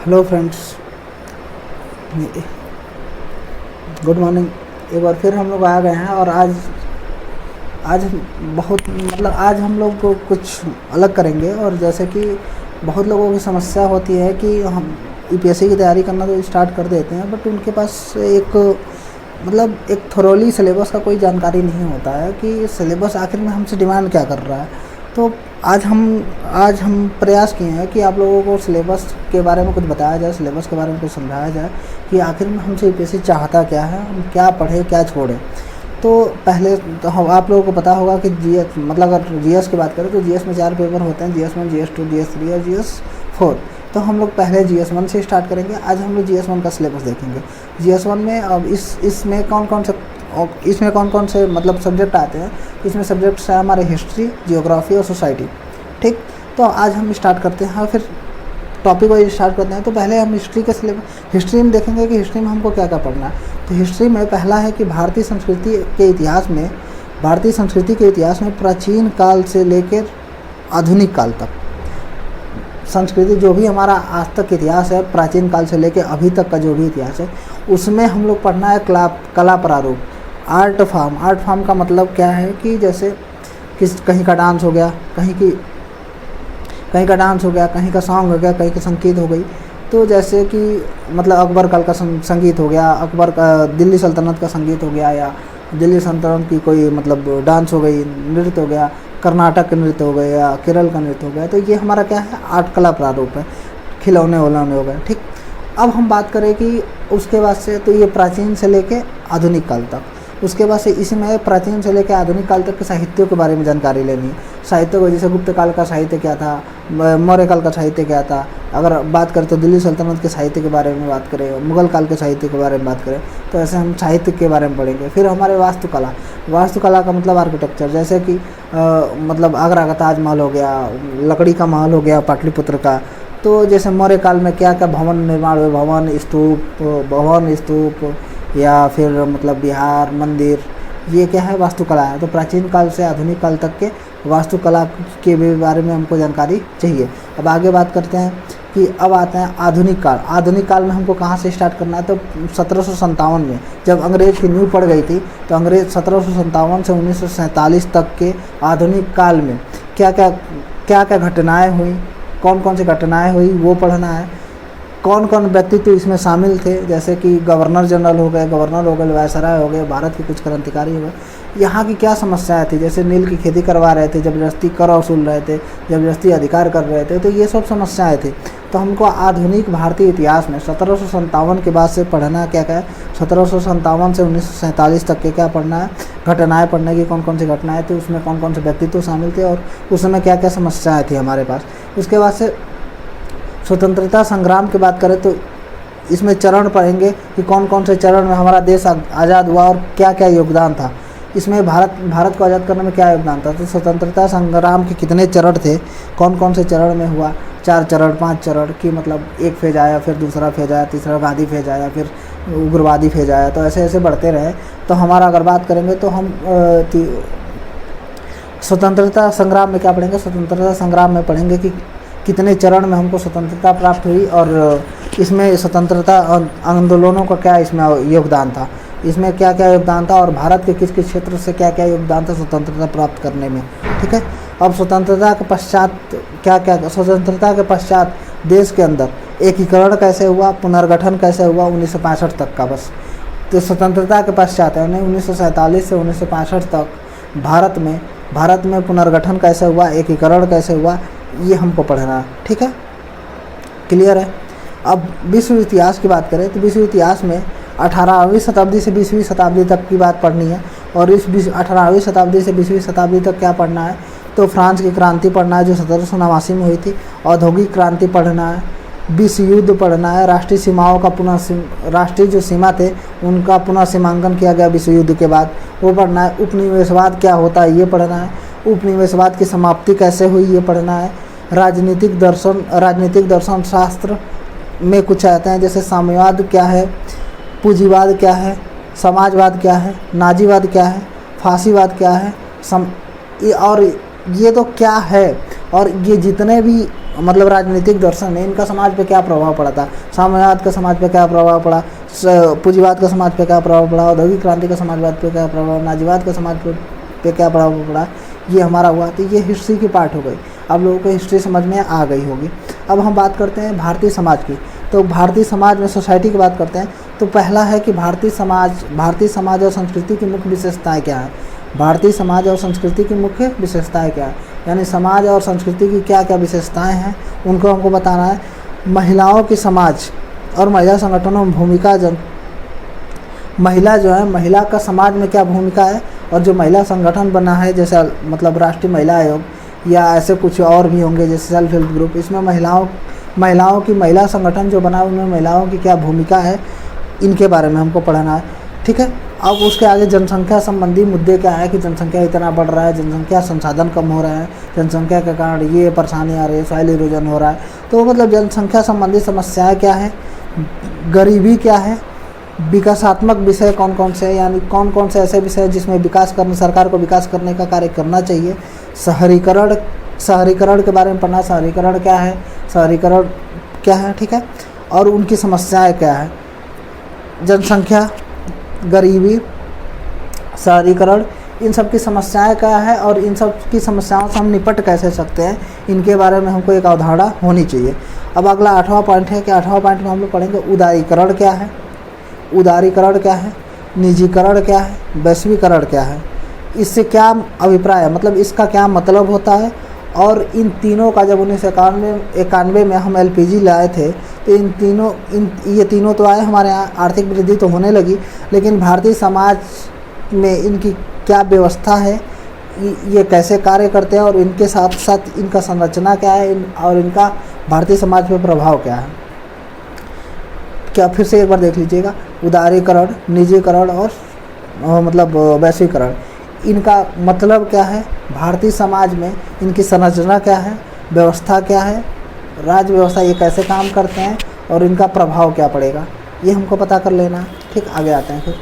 Hello friends, good morning. एक बार फिर हम लोग आ गए हैं और आज आज बहुत आज हम लोग को कुछ अलग करेंगे। और जैसे कि बहुत लोगों की समस्या होती है कि हम यूपीएससी की तैयारी करना तो स्टार्ट कर देते हैं, बट उनके पास एक थोरोली सिलेबस का कोई जानकारी नहीं होता है कि सिलेबस आखिर में हमसे डिमांड क्या कर रहा है। तो आज हम प्रयास किए हैं कि आप लोगों को सिलेबस के बारे में कुछ बताया जाए, सिलेबस के बारे में कुछ समझाया जाए कि आखिर में हमसे यूपीएससी चाहता क्या है, हम क्या पढ़ें क्या छोड़ें। तो पहले तो हम आप लोगों को पता होगा कि अगर जीएस की बात करें तो जीएस में 4 पेपर होते हैं, जीएस 1, जीएस 2, जीएस 3 और जीएस 4। तो हम लोग पहले जीएस 1 से स्टार्ट करेंगे। आज हम लोग जीएस 1 का सिलेबस देखेंगे। जीएस 1 में अब इसमें कौन कौन से सब्जेक्ट आते हैं। इसमें सब्जेक्ट्स हैं हमारे हिस्ट्री, जियोग्राफी और सोसाइटी। ठीक, तो आज हम स्टार्ट करते हैं। फिर टॉपिक वाइज स्टार्ट करते हैं। तो पहले हम हिस्ट्री में देखेंगे कि हिस्ट्री में हमको क्या क्या पढ़ना है। तो हिस्ट्री में पहला है कि भारतीय संस्कृति के इतिहास में प्राचीन काल से लेकर आधुनिक काल तक संस्कृति, जो भी हमारा आज तक इतिहास है, प्राचीन काल से लेकर अभी तक का जो भी इतिहास है, उसमें हम लोग पढ़ना है कला प्रारूप, आर्ट फॉर्म का मतलब क्या है कि जैसे कहीं का डांस हो गया, कहीं का सॉन्ग हो गया, कहीं की संगीत हो गई। तो जैसे कि अकबर काल का संगीत हो गया, अकबर का दिल्ली सल्तनत का संगीत हो गया, या दिल्ली सल्तनत की कोई डांस हो गई, नृत्य हो गया, कर्नाटक का नृत्य हो गया या केरल का नृत्य हो गया। तो ये हमारा क्या है, आर्ट कला प्रारूप है। खिलौने वलौने हो गए। ठीक, अब हम बात करें कि उसके बाद से तो ये प्राचीन से लेके आधुनिक काल तक। उसके बाद से इसमें प्राचीन से लेकर आधुनिक काल तक के साहित्यों के बारे में जानकारी लेनी है। साहित्य को जैसे गुप्त काल का साहित्य क्या था, मौर्य काल का साहित्य क्या था। अगर बात करें तो दिल्ली सल्तनत के साहित्य के बारे में बात करें, मुगल काल के साहित्य के बारे में बात करें, तो ऐसे हम साहित्य के बारे में पढ़ेंगे। फिर हमारे वास्तुकला का मतलब आर्किटेक्चर, जैसे कि आगरा का ताजमहल हो गया, लकड़ी का महल हो गया पाटलिपुत्र का। तो जैसे मौर्य काल में क्या क्या भवन निर्माण हुए, भवन स्तूप या फिर विहार मंदिर, ये क्या है, वास्तुकला है। तो प्राचीन काल से आधुनिक काल तक के वास्तुकला के बारे में हमको जानकारी चाहिए। अब आगे बात करते हैं कि अब आते हैं आधुनिक काल में हमको कहाँ से स्टार्ट करना है। तो 1757 में जब अंग्रेज़ की नींव पड़ गई थी, तो अंग्रेज़ 1757 से 1947 तक के आधुनिक काल में क्या क्या घटनाएँ हुई, कौन कौन सी घटनाएँ हुई वो पढ़ना है। कौन कौन व्यक्तित्व इसमें शामिल थे, जैसे कि गवर्नर जनरल हो गए, वायसराय हो गए, भारत के कुछ क्रांतिकारी हो गए। यहाँ की क्या समस्याएं थी, जैसे नील की खेती करवा रहे थे, जबरदस्ती कर वसूल रहे थे, जबरदस्ती अधिकार कर रहे थे। तो ये सब समस्याएं थी। तो हमको आधुनिक भारतीय इतिहास में 1757 के बाद से पढ़ना क्या है, 1757 से 1947 तक के क्या पढ़ना है, घटनाएँ पढ़ने की, कौन कौन सी घटनाएँ थी, उसमें कौन कौन से व्यक्तित्व शामिल थे और उस समय क्या क्या समस्याएँ थी हमारे पास। उसके बाद से स्वतंत्रता संग्राम की बात करें तो इसमें चरण पढ़ेंगे कि कौन कौन से चरण में हमारा देश आज़ाद हुआ और क्या क्या योगदान था। इसमें भारत को आज़ाद करने में क्या योगदान था। तो स्वतंत्रता संग्राम के कितने चरण थे, कौन कौन से चरण में हुआ, 4 चरण 5 चरण की एक फेज आया, फिर दूसरा फेज आया, तीसरा गांधी फेज आया, फिर उग्रवादी फेज आया। तो ऐसे ऐसे बढ़ते रहे। तो हमारा अगर बात करेंगे तो हम स्वतंत्रता संग्राम में क्या पढ़ेंगे, स्वतंत्रता संग्राम में पढ़ेंगे कि कितने चरण में हमको स्वतंत्रता प्राप्त हुई और इसमें स्वतंत्रता आंदोलनों का क्या इसमें योगदान था, इसमें क्या क्या योगदान था और भारत के किस किस क्षेत्र से क्या क्या योगदान था स्वतंत्रता प्राप्त करने में। ठीक है, अब स्वतंत्रता के पश्चात देश के अंदर एकीकरण कैसे हुआ, पुनर्गठन कैसे हुआ 1965 तक का। बस तो स्वतंत्रता के पश्चात यानी 1947 से 1965 तक भारत में पुनर्गठन कैसे हुआ, एकीकरण कैसे हुआ, ये हमको पढ़ना है। ठीक है, क्लियर है। अब विश्व इतिहास की बात करें तो विश्व इतिहास में 18वीं शताब्दी से 20वीं शताब्दी तक की बात पढ़नी है। और इस 18वीं शताब्दी से 20वीं शताब्दी तक क्या पढ़ना है, तो फ्रांस की क्रांति पढ़ना है जो 1789 में हुई थी, औद्योगिक क्रांति पढ़ना है, विश्व युद्ध पढ़ना है, राष्ट्रीय सीमाओं का राष्ट्रीय जो सीमा थे उनका पुनः सीमांकन किया गया विश्व युद्ध के बाद, वो पढ़ना है। उपनिवेशवाद क्या होता है ये पढ़ना है, उपनिवेशवाद की समाप्ति कैसे हुई ये पढ़ना है। राजनीतिक दर्शन शास्त्र में कुछ आते हैं, जैसे साम्यवाद क्या है, पूंजीवाद क्या है, समाजवाद क्या है, नाजीवाद क्या है, फांसीवाद क्या है, और ये तो क्या है। और ये जितने भी मतलब राजनीतिक दर्शन है, इनका समाज पे क्या प्रभाव पड़ा था, साम्यवाद का समाज पे क्या प्रभाव पड़ा, पूंजीवाद का समाज पे क्या प्रभाव पड़ा, औद्योगिक क्रांति का समाजवाद पे क्या प्रभाव, नाजीवाद का समाज पे क्या प्रभाव पड़ा, ये हमारा हुआ। तो ये हिस्ट्री की पार्ट हो गई। अब लोगों को हिस्ट्री समझ में आ गई होगी। अब हम बात करते हैं भारतीय समाज की। तो भारतीय समाज में सोसाइटी की बात करते हैं तो पहला है कि भारतीय समाज और संस्कृति की मुख्य विशेषताएँ क्या हैं। भारतीय समाज और संस्कृति की मुख्य विशेषताएँ क्या है, यानी समाज और संस्कृति की क्या क्या विशेषताएं हैं उनको हमको बताना है। महिलाओं की समाज और महिला संगठनों में भूमिका, महिला जो है, महिला का समाज में क्या भूमिका है, और जो महिला संगठन बना है जैसे मतलब राष्ट्रीय महिला आयोग या ऐसे कुछ और भी होंगे जैसे सेल्फ हेल्प ग्रुप, इसमें महिलाओं की महिला संगठन जो बना है उनमें महिलाओं की क्या भूमिका है, इनके बारे में हमको पढ़ना है। ठीक है। अब उसके आगे जनसंख्या संबंधी मुद्दे क्या है कि जनसंख्या इतना बढ़ रहा है, जनसंख्या संसाधन कम हो रहा है, जनसंख्या के कारण ये परेशानी आ रही है, सॉइल इरोजन हो रहा है। तो मतलब जनसंख्या संबंधी समस्याएं क्या है, गरीबी क्या है, विकासात्मक विषय कौन कौन से हैं, यानी कौन कौन से ऐसे विषय जिसमें सरकार को विकास करने का कार्य करना चाहिए। शहरीकरण के बारे में पढ़ना, शहरीकरण क्या है, ठीक है, और उनकी समस्याएं क्या है, जनसंख्या, गरीबी, शहरीकरण, इन सब की समस्याएं क्या है और इन सब की समस्याओं से हम निपट कैसे सकते हैं, इनके बारे में हमको एक अवधारणा होनी चाहिए। अब अगला 8वां पॉइंट है कि 8वां पॉइंट में हम लोग पढ़ेंगे उदारीकरण क्या है, निजीकरण क्या है, वैश्वीकरण क्या है, इससे क्या अभिप्राय है, मतलब इसका क्या मतलब होता है। और इन तीनों का जब 1991 में हम LPG लाए थे तो ये तीनों तो आए, हमारे यहाँ आर्थिक वृद्धि तो होने लगी, लेकिन भारतीय समाज में इनकी क्या व्यवस्था है, ये कैसे कार्य करते हैं और इनके साथ साथ इनका संरचना क्या है और इनका भारतीय समाज पर प्रभाव क्या है। क्या फिर से एक बार देख लीजिएगा, उदारीकरण, निजीकरण और मतलब वैश्वीकरण, इनका मतलब क्या है, भारतीय समाज में इनकी संरचना क्या है, व्यवस्था क्या है, राज्य व्यवस्था ये कैसे काम करते हैं और इनका प्रभाव क्या पड़ेगा, ये हमको पता कर लेना है। ठीक, आगे आते हैं फिर।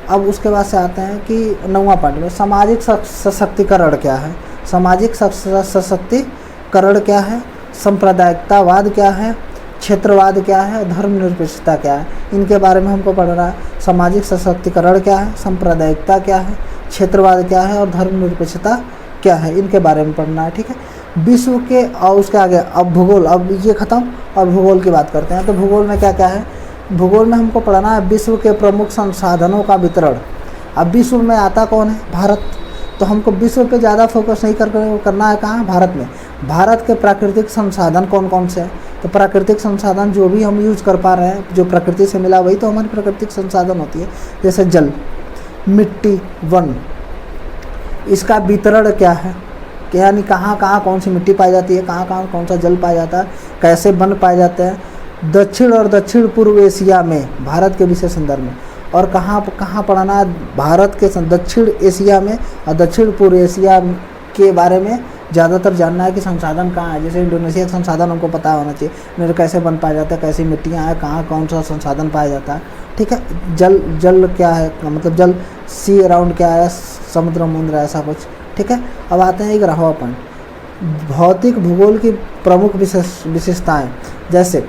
अब उसके बाद से आते हैं कि 9वां पॉइंट में सामाजिक सशक्तिकरण क्या है, सामाजिक सशक्तिकरण क्या है, सांप्रदायिकतावाद क्या है, क्षेत्रवाद क्या है, धर्मनिरपेक्षता क्या है, इनके बारे में हमको पढ़ना है। सामाजिक सशक्तिकरण क्या है, सांप्रदायिकता क्या है, क्षेत्रवाद क्या है और धर्मनिरपेक्षता क्या है, इनके बारे में पढ़ना है। ठीक है। विश्व के और उसके आगे अब भूगोल, अब ये खत्म और भूगोल की बात करते हैं। तो भूगोल में क्या क्या है, भूगोल में हमको पढ़ना है विश्व के प्रमुख संसाधनों का वितरण। अब विश्व में आता कौन है, भारत, तो हमको विश्व पे ज़्यादा फोकस नहीं करना है, कहाँ, भारत में। भारत के प्राकृतिक संसाधन कौन कौन से हैं, तो प्राकृतिक संसाधन जो भी हम यूज कर पा रहे हैं, जो प्रकृति से मिला वही तो हमारी प्राकृतिक संसाधन होती है, जैसे जल, मिट्टी, वन, इसका वितरण क्या है, कि यानी कहाँ कहाँ कौन सी मिट्टी पाई जाती है, कहाँ कहाँ कौन सा जल पाया जाता है, कैसे वन पाए जाते हैं दक्षिण और दक्षिण पूर्व एशिया में, भारत के विशेष संदर्भ में, और कहाँ पढ़ना है, भारत के दक्षिण एशिया में और दक्षिण पूर्व एशिया के बारे में ज़्यादातर जानना है कि संसाधन कहाँ है। जैसे इंडोनेशिया का संसाधन हमको पता होना चाहिए, मेरे कैसे बन पाया जाता है, कैसी मिट्टियाँ हैं, कहाँ कौन सा संसाधन पाया जाता है। ठीक है। जल क्या है, मतलब जल, सी अराउंड क्या है, समुद्र मुंद्र ऐसा कुछ। ठीक है। अब आते हैं 11वां पॉइंट, भौतिक भूगोल की प्रमुख विशेषताएँ, जैसे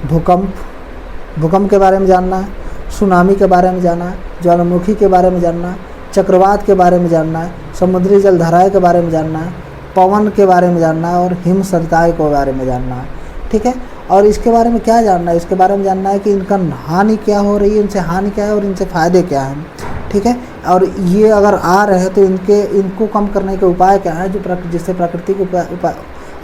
भूकंप के बारे में जानना है, सुनामी के बारे में जानना है, ज्वालामुखी के बारे में जानना है, चक्रवात के बारे में जानना है, समुद्री जलधाराएँ के बारे में जानना है, पवन के बारे में जानना है और हिम सरिताएँ के बारे में जानना है। ठीक है। और इसके बारे में क्या जानना है, इसके बारे में जानना है कि इनका हानि क्या हो रही है, इनसे हानि क्या है और इनसे फ़ायदे क्या हैं। ठीक है। और ये अगर आ रहे हैं तो इनको कम करने के उपाय क्या है, जिससे प्राकृतिक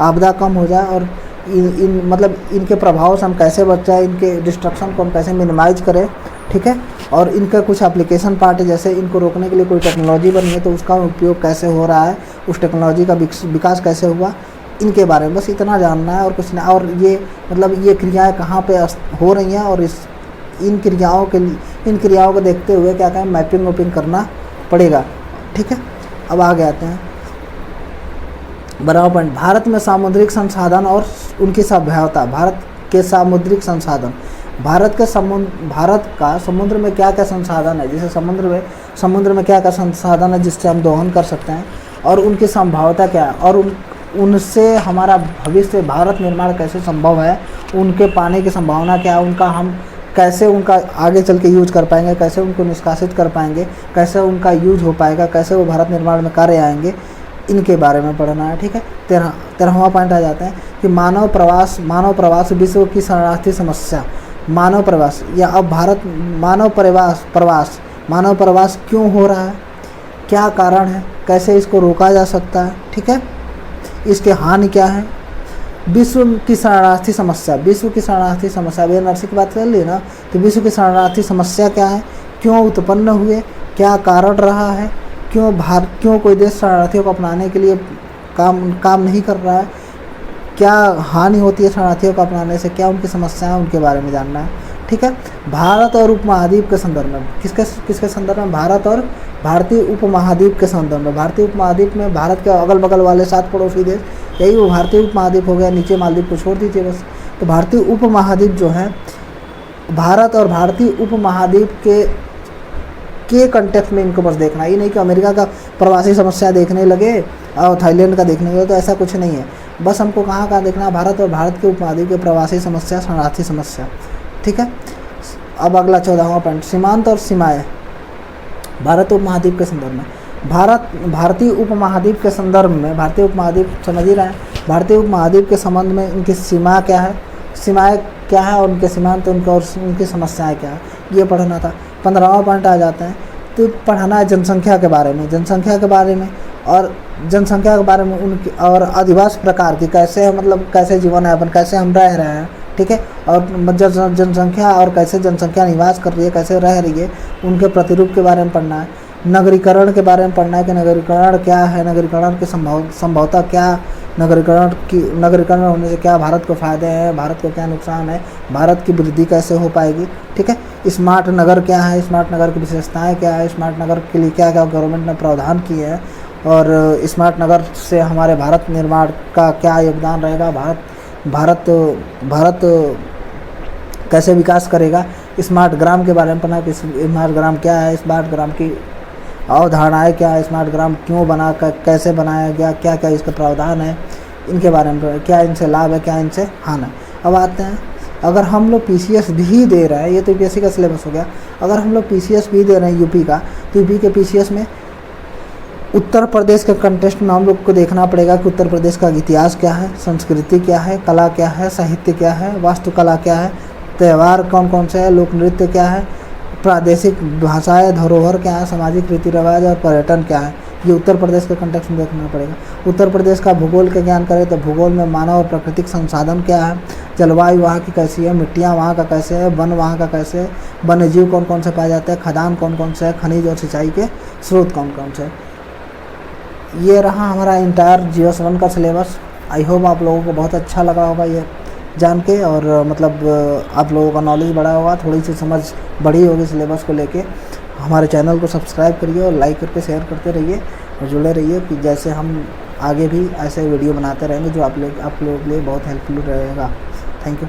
आपदा कम हो जाए और मतलब इनके प्रभाव से हम कैसे बच जाए, इनके डिस्ट्रक्शन को हम कैसे मिनिमाइज करें। ठीक है। और इनका कुछ एप्लीकेशन पार्ट है, जैसे इनको रोकने के लिए कोई टेक्नोलॉजी बनी है तो उसका उपयोग कैसे हो रहा है, उस टेक्नोलॉजी का विकास कैसे हुआ, इनके बारे में बस इतना जानना है और कुछ नहीं। और ये मतलब ये क्रियाएं कहाँ पे हो रही हैं और इन क्रियाओं को देखते हुए क्या कहें, मैपिंग वैपिंग करना पड़ेगा। ठीक है। अब आगे आते हैं 12वां पॉइंट, भारत में सामुद्रिक संसाधन और उनकी सभ्यता। भारत के सामुद्रिक संसाधन, भारत का समुद्र में क्या क्या संसाधन है, जैसे समुद्र में क्या क्या संसाधन है जिससे हम दोहन कर सकते हैं और उनकी संभावना क्या है, और उनसे हमारा भविष्य भारत निर्माण कैसे संभव है, उनके पाने की संभावना क्या है, उनका हम कैसे उनका आगे चल के यूज कर पाएंगे, कैसे उनको निष्कासित कर पाएंगे, कैसे उनका यूज हो पाएगा, कैसे वो भारत निर्माण में कार्य आएंगे, इनके बारे में पढ़ना है। ठीक है। 13वां पॉइंट आ जाते हैं कि मानव प्रवास विश्व की शरणार्थी समस्या। मानव प्रवास या अब भारत मानव प्रवास क्यों हो रहा है, क्या कारण है, कैसे इसको रोका जा सकता है। ठीक है। इसके हानि क्या है। विश्व की शरणार्थी समस्या अभी एनआरसी की बात कर ली ना, तो विश्व की शरणार्थी समस्या क्या है, क्यों उत्पन्न हुए, क्या कारण रहा है, क्यों कोई देश शरणार्थियों को अपनाने के लिए काम नहीं कर रहा है, क्या हानि होती है शरणार्थियों को अपनाने से, क्या उनकी समस्याएं, उनके बारे में जानना है। ठीक है। भारत और उपमहाद्वीप के संदर्भ में, किसके संदर्भ में, भारत और भारतीय उपमहाद्वीप के संदर्भ में। भारतीय उपमहाद्वीप में भारत के अगल बगल वाले 7 पड़ोसी देश, यही वो भारतीय उपमहाद्वीप हो गया। नीचे मालदीव को छोड़ दीजिए बस। तो भारतीय उपमहाद्वीप जो है, भारत और भारतीय उपमहाद्वीप के कंटेक्स्ट में इनको बस देखना, ये नहीं कि अमेरिका का प्रवासी समस्या देखने लगे और थाईलैंड का देखने लगे, तो ऐसा कुछ नहीं है। बस हमको कहाँ देखना है, भारत और भारत के उपमहाद्वीप के प्रवासी समस्या, शरणार्थी समस्या। ठीक है। अब अगला 14वां पॉइंट, सीमांत और सीमाएं भारत उपमहाद्वीप के संदर्भ में। भारतीय उपमहाद्वीप के संदर्भ में, भारतीय उपमहाद्वीप समझ ही रहे हैं, भारतीय उपमहाद्वीप के संबंध में इनकी सीमाएं क्या है और उनके सीमांत, उनकी समस्याएं क्या है, ये पढ़ना था। 15वां पॉइंट आ जाते हैं, तो पढ़ना है जनसंख्या के बारे में और जनसंख्या के बारे में उनकी और अधिवास प्रकार की, कैसे मतलब कैसे जीवन यापन, कैसे हम रह रहे हैं। ठीक है। और जनसंख्या और कैसे जनसंख्या निवास कर रही है, कैसे रह रही है, उनके प्रतिरूप के बारे में पढ़ना है। नगरीकरण के बारे में पढ़ना है कि नगरीकरण क्या है, नगरीकरण की संभवतः क्या, नगरीकरण होने से क्या भारत को फ़ायदे हैं, भारत को क्या नुकसान है, भारत की वृद्धि कैसे हो पाएगी। ठीक है। स्मार्ट नगर क्या है, स्मार्ट नगर की विशेषताएं क्या है, स्मार्ट नगर के लिए क्या क्या गवर्नमेंट ने प्रावधान किए हैं और स्मार्ट नगर से हमारे भारत निर्माण का क्या योगदान रहेगा, भारत कैसे विकास करेगा। स्मार्ट ग्राम के बारे में पढ़ना कि स्मार्ट ग्राम क्या है, स्मार्ट ग्राम की अवधारणाएं क्या है, स्मार्ट ग्राम क्यों कैसे बनाया गया, क्या क्या इसका प्रावधान है, इनके बारे में, क्या इनसे लाभ है, क्या इनसे हानि है। अब आते हैं, अगर हम लोग पीसीएस भी दे रहे हैं, ये तो यूपीएससी का सिलेबस हो गया, अगर हम लोग पीसीएस भी दे रहे हैं यूपी का, तो यूपी के पीसीएस में उत्तर प्रदेश के कंटेस्ट में हम लोग को देखना पड़ेगा कि उत्तर प्रदेश का इतिहास क्या है, संस्कृति क्या है, कला क्या है, साहित्य क्या है, वास्तुकला क्या है, त्यौहार कौन कौन से हैं, लोक नृत्य क्या है, प्रादेशिक भाषाएं, धरोहर क्या है, सामाजिक रीति रिवाज और पर्यटन क्या है। ये उत्तर प्रदेश के कंटेक्स्ट में देखना पड़ेगा। उत्तर प्रदेश का भूगोल का ज्ञान करें तो भूगोल में मानव और प्राकृतिक संसाधन क्या है, जलवायु वहाँ की कैसी है, मिट्टियाँ वहाँ का कैसे है, वन वहाँ का कैसे है, वन्य जीव कौन कौन से पाए जाते हैं, खदान कौन कौन से है, खनिज और सिंचाई के स्रोत कौन कौन से। ये रहा हमारा इंटायर GS 1 का सिलेबस। आई होप आप लोगों को बहुत अच्छा लगा होगा ये जान के, और मतलब आप लोगों का नॉलेज बढ़ा होगा, थोड़ी सी समझ बढ़ी होगी सिलेबस को लेके। हमारे चैनल को सब्सक्राइब करिए और लाइक करके शेयर करते रहिए और जुड़े रहिए कि जैसे हम आगे भी ऐसे वीडियो बनाते रहेंगे जो आप लोगों के लिए बहुत हेल्पफुल रहेगा। Thank you.